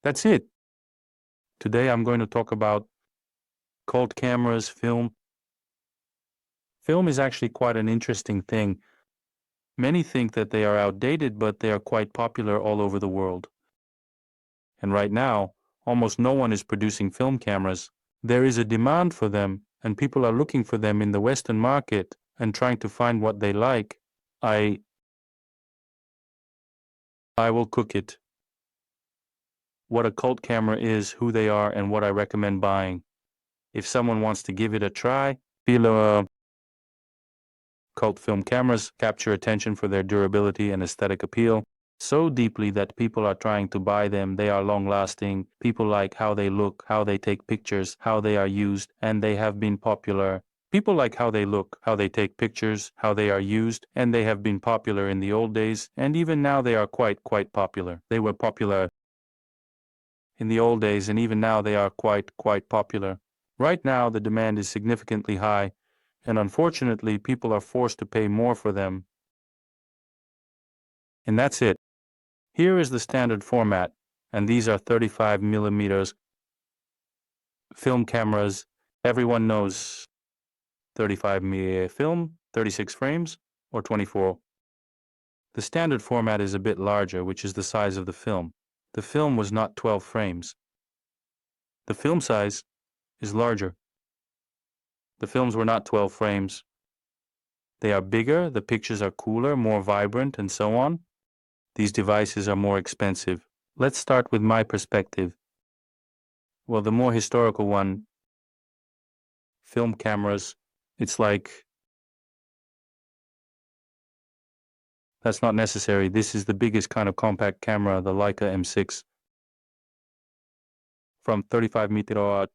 That's it. Today I'm going to talk about cult cameras, film. Film is actually quite an interesting thing. Many think that they are outdated, but they are quite popular all over the world. And right now, almost no one is producing film cameras. There is a demand for them, and people are looking for them in the Western market and trying to find what they like. I will cook it. What a cult camera is, who they are, and what I recommend buying. If someone wants to give it a try, cult film cameras capture attention for their durability and aesthetic appeal so deeply that people are trying to buy them. They are long-lasting. People like how they look, how they take pictures, how they are used, and they have been popular. People like how they look, how they take pictures, how they are used, and they have been popular in the old days, and even now they are quite popular. They were popular in the old days, and even now they are quite popular. Right now, the demand is significantly high, and unfortunately, people are forced to pay more for them. And that's it. Here is the standard format, and these are 35 millimeters film cameras. Everyone knows 35 mm film, 36 frames, or 24. The standard format is a bit larger, which is the size of the film. The film was not 12 frames. The film size is larger. The films were not 12 frames. They are bigger, the pictures are cooler, more vibrant, and so on. These devices are more expensive. Let's start with my perspective. Well, the more historical one, film cameras, it's like, that's not necessary. This is the biggest kind of compact camera, the Leica M6. From 35 mm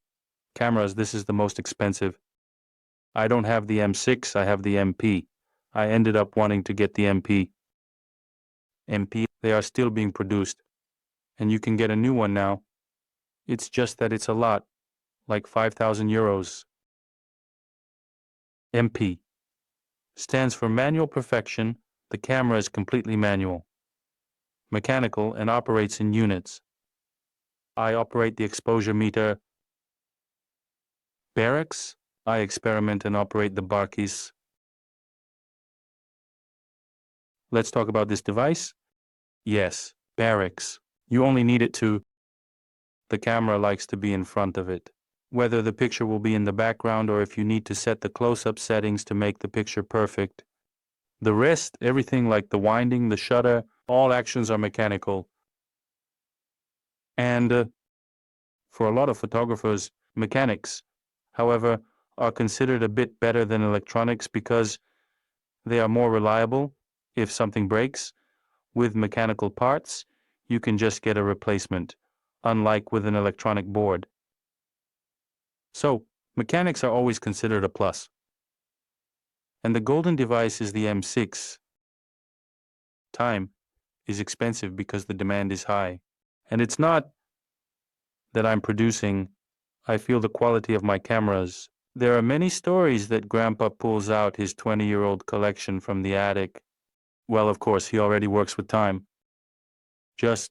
cameras, this is the most expensive. I don't have the M6, I have the MP. I ended up wanting to get the MP. They are still being produced, and you can get a new one now. It's just that it's a lot, like 5,000 euros. MP stands for manual perfection. The camera is completely manual, mechanical, and operates in units. I operate the exposure meter. Barracks, I experiment and operate the Barkeys. Let's talk about this device. Yes, barracks. You only need it to. The camera likes to be in front of it. Whether the picture will be in the background or if you need to set the close-up settings to make the picture perfect. The rest, everything like the winding, the shutter, all actions are mechanical. And for a lot of photographers, mechanics, however, are considered a bit better than electronics because they are more reliable. If something breaks, with mechanical parts, you can just get a replacement, unlike with an electronic board. So, mechanics are always considered a plus. And the golden device is the M6. Time is expensive because the demand is high. And it's not that I'm producing. I feel the quality of my cameras. There are many stories that Grandpa pulls out his 20-year-old collection from the attic. Well, of course, he already works with time. Just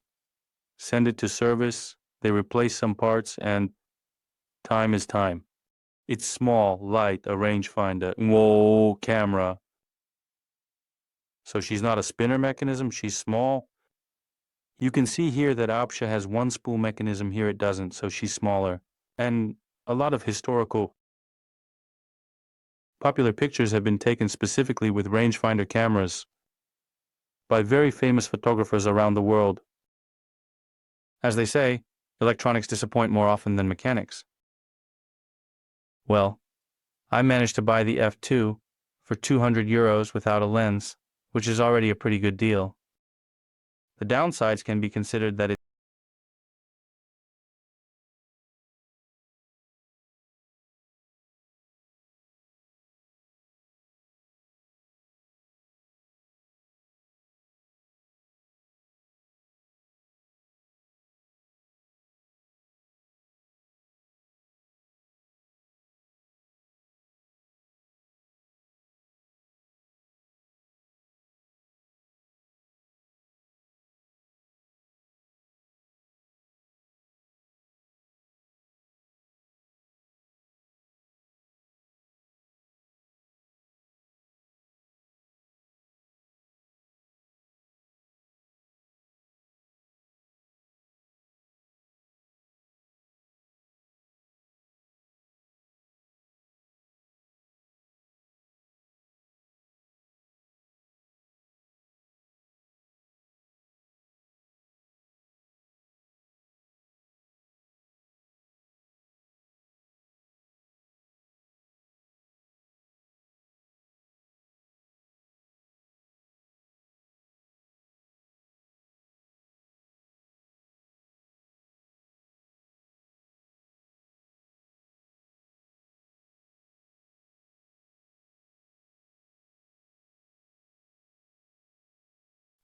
send it to service, they replace some parts, and time is time. It's small, light, a rangefinder. Whoa, camera. So she's not a spinner mechanism, she's small. You can see here that Optia has one spool mechanism, here it doesn't, so she's smaller. And a lot of historical popular pictures have been taken specifically with rangefinder cameras by very famous photographers around the world. As they say, electronics disappoint more often than mechanics. Well, I managed to buy the F2 for 200 euros without a lens, which is already a pretty good deal. The downsides can be considered that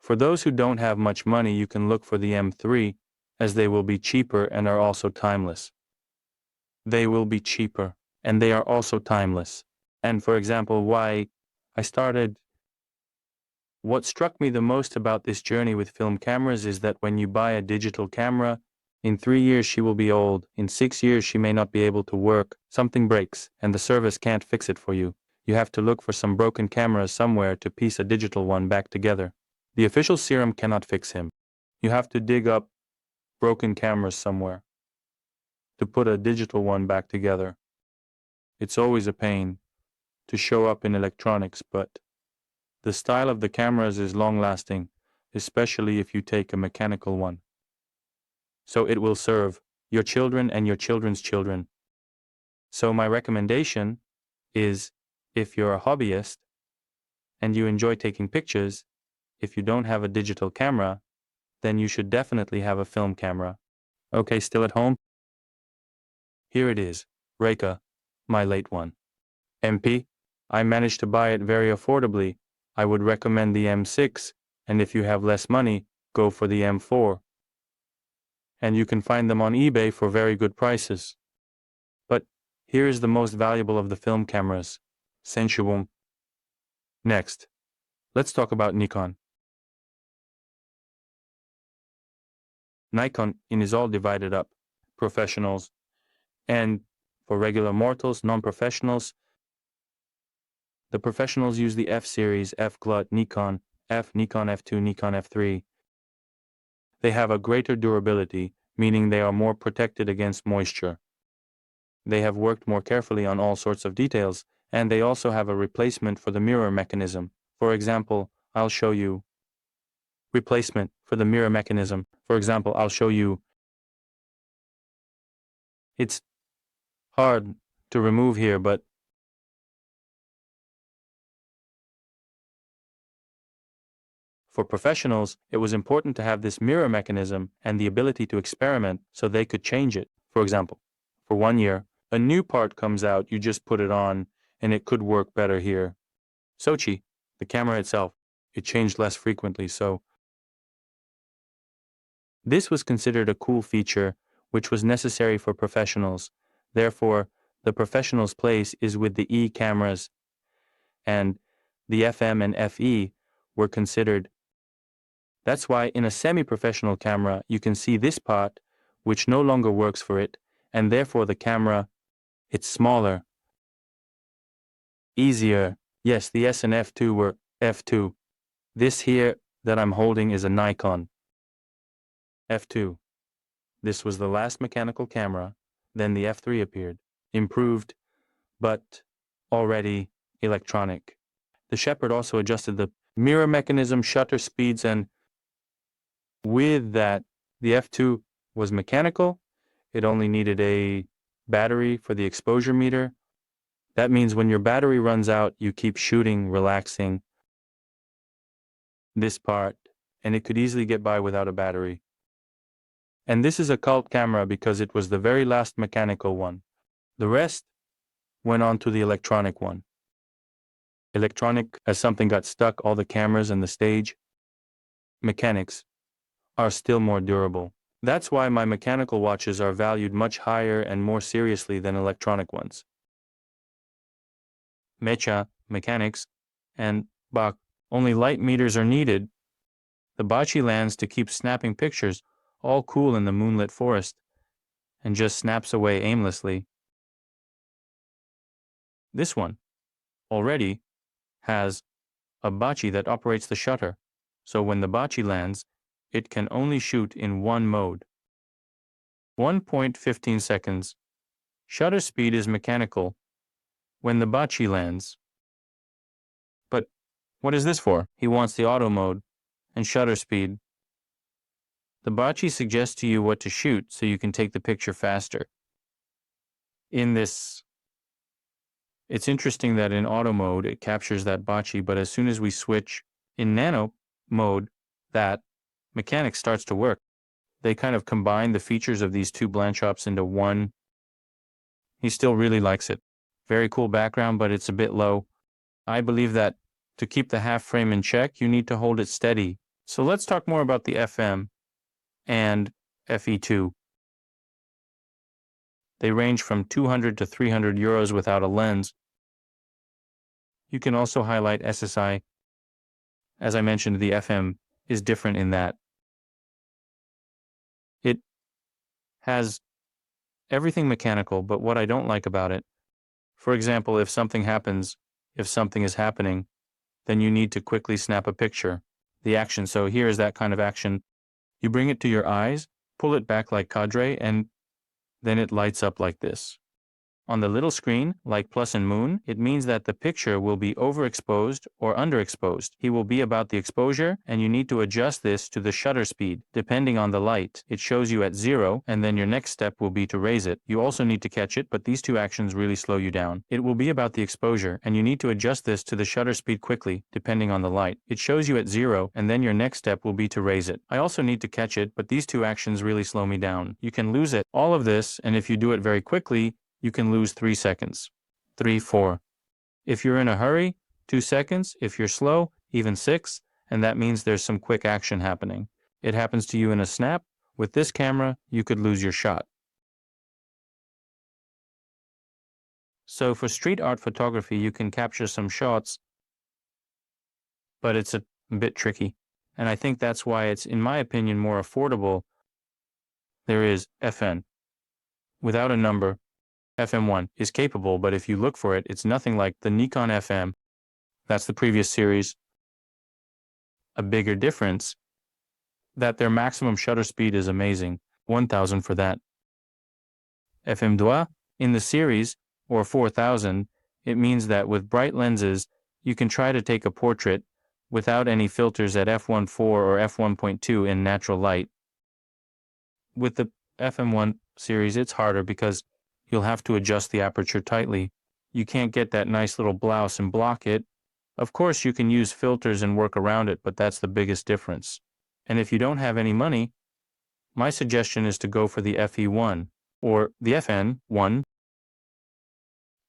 For those who don't have much money, you can look for the M3, as they will be cheaper and are also timeless. They will be cheaper, and they are also timeless. And for example, what struck me the most about this journey with film cameras is that when you buy a digital camera, in 3 years she will be old, in 6 years she may not be able to work, something breaks, and the service can't fix it for you. You have to look for some broken cameras somewhere to piece a digital one back together. The official serum cannot fix him. You have to dig up broken cameras somewhere to put a digital one back together. It's always a pain to show up in electronics, but the style of the cameras is long-lasting, especially if you take a mechanical one. So it will serve your children and your children's children. So my recommendation is, if you're a hobbyist and you enjoy taking pictures, if you don't have a digital camera, then you should definitely have a film camera. Okay, still at home? Here it is, Leica, my late one. MP, I managed to buy it very affordably. I would recommend the M6, and if you have less money, go for the M4. And you can find them on eBay for very good prices. But here is the most valuable of the film cameras, Sensuum. Next, let's talk about Nikon. Nikon is all divided up, professionals, and for regular mortals, non-professionals, the professionals use the F series, F-Glut, Nikon F, Nikon F2, Nikon F3. They have a greater durability, meaning they are more protected against moisture. They have worked more carefully on all sorts of details, and they also have a replacement for the mirror mechanism. For example, I'll show you replacement for the mirror mechanism. For example, I'll show you. It's hard to remove here, but for professionals, it was important to have this mirror mechanism and the ability to experiment so they could change it. For example, for 1 year, a new part comes out, you just put it on, and it could work better here. Sochi, the camera itself, it changed less frequently, so this was considered a cool feature, which was necessary for professionals. Therefore, the professional's place is with the E cameras, and the FM and FE were considered. That's why in a semi-professional camera, you can see this part, which no longer works for it, and therefore the camera, it's smaller, easier. Yes, the S and F2 were F2. This here that I'm holding is a Nikon F2. This was the last mechanical camera. Then the F3 appeared, improved, but already electronic. The Shepherd also adjusted the mirror mechanism, shutter speeds, and with that, the F2 was mechanical. It only needed a battery for the exposure meter. That means when your battery runs out, you keep shooting, relaxing this part, and it could easily get by without a battery. And this is a cult camera because it was the very last mechanical one. The rest went on to the electronic one. Electronic, as something got stuck, all the cameras and the stage. Mechanics are still more durable. That's why my mechanical watches are valued much higher and more seriously than electronic ones. Mecha, mechanics, and Bach, only light meters are needed. The Bachi lands to keep snapping pictures, all cool in the moonlit forest, and just snaps away aimlessly. This one already has a Bachi that operates the shutter, so when the Bachi lands, it can only shoot in one mode. 1.15 seconds. Shutter speed is mechanical when the Bachi lands. But what is this for? He wants the auto mode and shutter speed. The Bachi suggests to you what to shoot so you can take the picture faster. In this, it's interesting that in auto mode it captures that Bachi, but as soon as we switch in nano mode, that mechanics starts to work. They kind of combine the features of these two Blanchops into one. He still really likes it. Very cool background, but it's a bit low. I believe that to keep the half frame in check, you need to hold it steady So let's talk more about the FM and FE2. They range from 200 to 300 euros without a lens. You can also highlight SSI. As I mentioned, the FM is different in that it has everything mechanical, but what I don't like about it, for example, if something happens, if something is happening, then you need to quickly snap a picture. The action, so here is that kind of action. You bring it to your eyes, pull it back like cadre, and then it lights up like this. On the little screen, like plus and moon, it means that the picture will be overexposed or underexposed. He will be about the exposure, and you need to adjust this to the shutter speed. Depending on the light, it shows you at 0, and then your next step will be to raise it. You also need to catch it, but these two actions really slow you down. It will be about the exposure, and you need to adjust this to the shutter speed quickly, depending on the light. It shows you at 0, and then your next step will be to raise it. I also need to catch it, but these two actions really slow me down. You can lose it. All of this, and if you do it very quickly, you can lose 3 seconds. 3, 4. If you're in a hurry, 2 seconds. If you're slow, even 6, and that means there's some quick action happening. It happens to you in a snap. With this camera, you could lose your shot. So for street art photography, you can capture some shots, but it's a bit tricky. And I think that's why it's, in my opinion, more affordable. There is FN. Without a number, FM1 is capable, but if you look for it, it's nothing like the Nikon FM. That's the previous series. A bigger difference, that their maximum shutter speed is amazing, 1000 for that. FM2 in the series, or 4000, it means that with bright lenses, you can try to take a portrait without any filters at f1.4 or f1.2 in natural light. With the FM1 series, it's harder because you'll have to adjust the aperture tightly. You can't get that nice little blouse and block it. Of course, you can use filters and work around it, but that's the biggest difference. And if you don't have any money, my suggestion is to go for the FE1 or the FN1.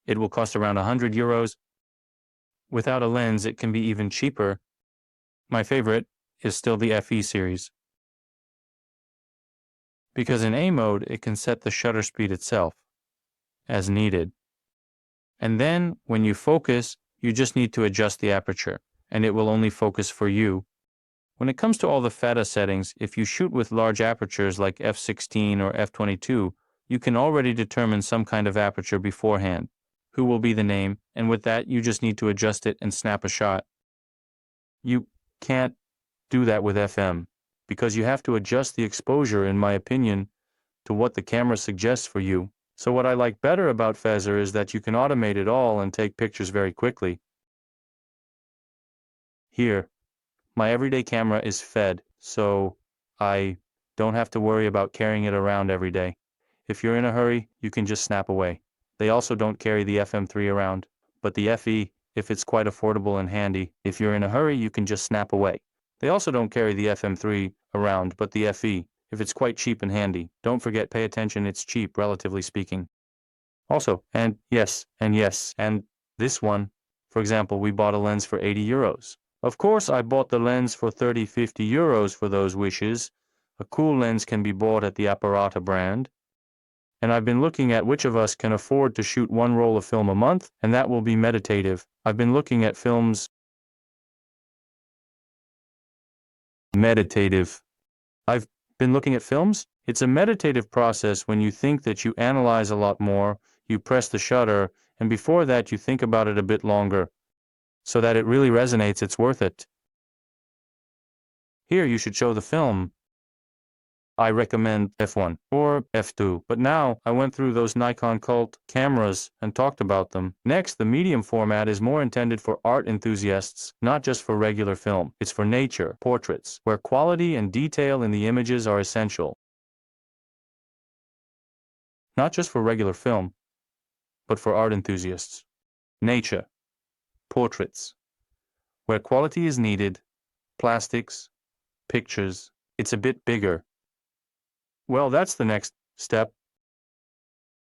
It will cost around 100 euros. Without a lens, it can be even cheaper. My favorite is still the FE series, because in A mode, it can set the shutter speed itself as needed. And then when you focus, you just need to adjust the aperture, and it will only focus for you. When it comes to all the FATA settings, if you shoot with large apertures like f16 or f22, you can already determine some kind of aperture beforehand. Who will be the name, and with that you just need to adjust it and snap a shot. You can't do that with FM, because you have to adjust the exposure, in my opinion, to what the camera suggests for you. So what I like better about Fezer is that you can automate it all and take pictures very quickly. Here, my everyday camera is fed, so I don't have to worry about carrying it around every day. If you're in a hurry, you can just snap away. They also don't carry the FM3 around, but the FE, if it's quite affordable and handy, if you're in a hurry, you can just snap away. They also don't carry the FM3 around, but the FE, if it's quite cheap and handy. Don't forget, pay attention, it's cheap, relatively speaking. Also, and yes, and this one, for example, we bought a lens for 80 euros. Of course, I bought the lens for 30-50 euros for those wishes. A cool lens can be bought at the Apparata brand. And I've been looking at which of us can afford to shoot one roll of film a month, and that will be meditative. I've been looking at films. Meditative. I've been looking at films? It's a meditative process when you think that you analyze a lot more, you press the shutter, and before that you think about it a bit longer, so that it really resonates, it's worth it. Here you should show the film. I recommend F1 or F2, but now I went through those Nikon cult cameras and talked about them. Next, the medium format is more intended for art enthusiasts, not just for regular film. It's for nature, portraits, where quality and detail in the images are essential. Not just for regular film, but for art enthusiasts. Nature, portraits, where quality is needed, plastics, pictures. It's a bit bigger. Well, that's the next step.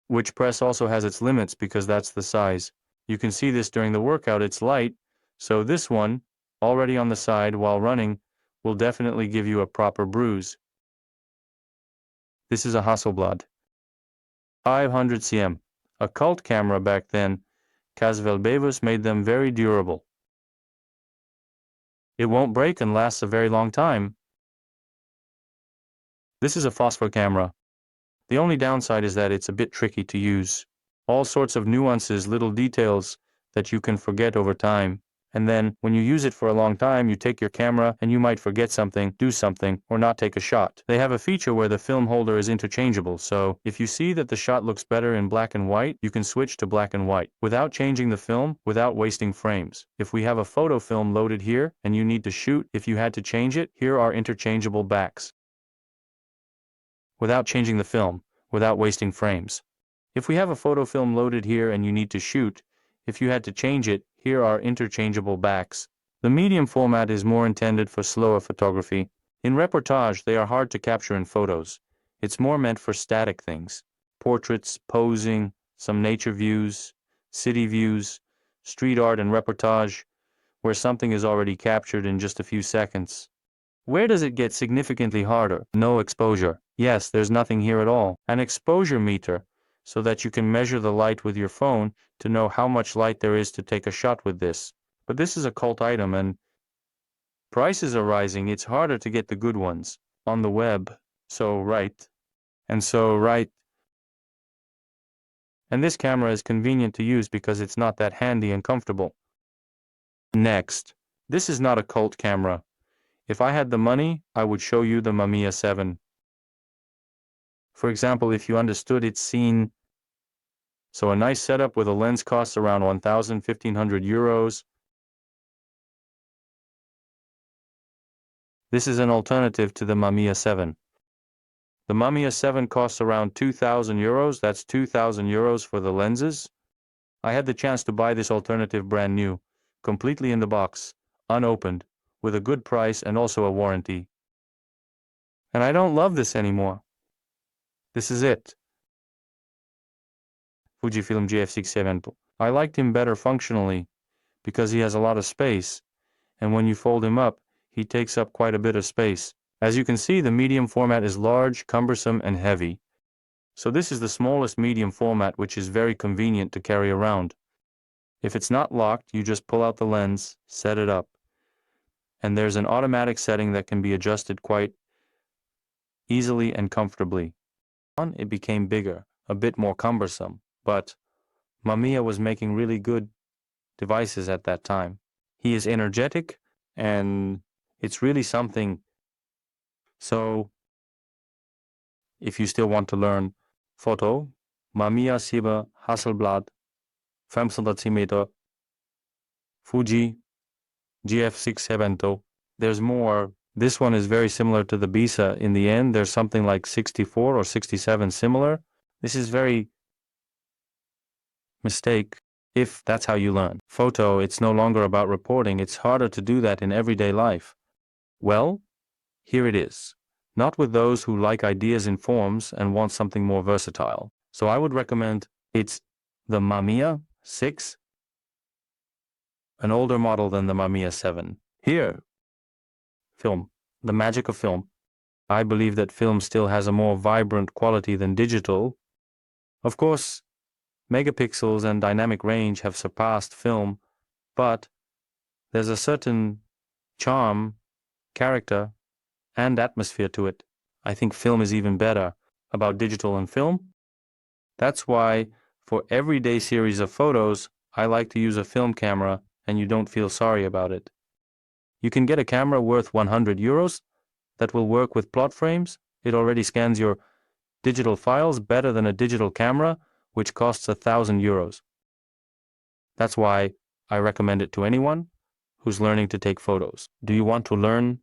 Which press also has its limits because that's the size. You can see this during the workout, it's light, so this one, already on the side while running, will definitely give you a proper bruise. This is a Hasselblad 500 cm, a cult camera back then. Hasselblad made them very durable. It won't break and lasts a very long time. This is a phosphor camera. The only downside is that it's a bit tricky to use. All sorts of nuances, little details that you can forget over time. And then, when you use it for a long time, you take your camera and you might forget something, do something, or not take a shot. They have a feature where the film holder is interchangeable, so if you see that the shot looks better in black and white, you can switch to black and white without changing the film, without wasting frames. If we have a photo film loaded here and you need to shoot, if you had to change it, here are interchangeable backs. Without changing the film, without wasting frames. If we have a photo film loaded here and you need to shoot, if you had to change it, here are interchangeable backs. The medium format is more intended for slower photography. In reportage, they are hard to capture in photos. It's more meant for static things. Portraits, posing, some nature views, city views, street art and reportage, where something is already captured in just a few seconds. Where does it get significantly harder? No exposure. Yes, there's nothing here at all. An exposure meter, so that you can measure the light with your phone to know how much light there is to take a shot with this. But this is a cult item and prices are rising. It's harder to get the good ones on the web. So right. And this camera is convenient to use because it's not that handy and comfortable. Next, this is not a cult camera. If I had the money, I would show you the Mamiya 7. For example, if you understood its scene. So a nice setup with a lens costs around 1,500 euros. This is an alternative to the Mamiya 7. The Mamiya 7 costs around 2,000 euros. That's 2,000 euros for the lenses. I had the chance to buy this alternative brand new, completely in the box, unopened, with a good price and also a warranty. And I don't love this anymore. This is it. Fujifilm GF670. I liked him better functionally, because he has a lot of space, and when you fold him up, he takes up quite a bit of space. As you can see, the medium format is large, cumbersome, and heavy. So this is the smallest medium format, which is very convenient to carry around. If it's not locked, you just pull out the lens, set it up, and there's an automatic setting that can be adjusted quite easily and comfortably. It became bigger, a bit more cumbersome, but Mamiya was making really good devices at that time. He is energetic, and it's really something. So, if you still want to learn photo, Mamiya 7 Hasselblad 500 cm Fuji GF670. There's more. This one is very similar to the Bisa in the end. There's something like 64 or 67 similar. This is very mistake if that's how you learn. Photo, it's no longer about reporting. It's harder to do that in everyday life. Well, here it is. Not with those who like ideas in forms and want something more versatile. So I would recommend it's the Mamiya 6, an older model than the Mamiya 7. Here, film, the magic of film. I believe that film still has a more vibrant quality than digital. Of course, megapixels and dynamic range have surpassed film, but there's a certain charm, character, and atmosphere to it. I think film is even better about digital and film. That's why for everyday series of photos, I like to use a film camera and you don't feel sorry about it. You can get a camera worth 100 euros that will work with plot frames. It already scans your digital files better than a digital camera, which costs 1,000 euros. That's why I recommend it to anyone who's learning to take photos. Do you want to learn?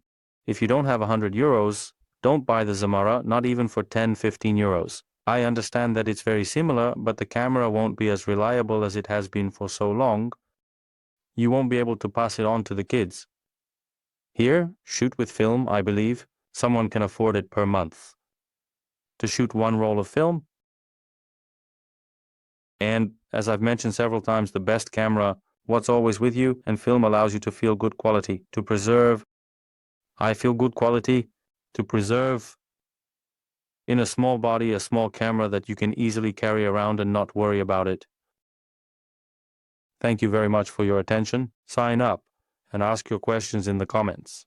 If you don't have 100 euros, don't buy the Zamara, not even for 10-15 euros. I understand that it's very similar, but the camera won't be as reliable as it has been for so long. You won't be able to pass it on to the kids. Here, shoot with film, I believe, someone can afford it per month. To shoot one roll of film. And, as I've mentioned several times, the best camera, what's always with you, and film allows you to feel good quality, to preserve I feel good quality to preserve in a small body, a small camera that you can easily carry around and not worry about it. Thank you very much for your attention. Sign up and ask your questions in the comments.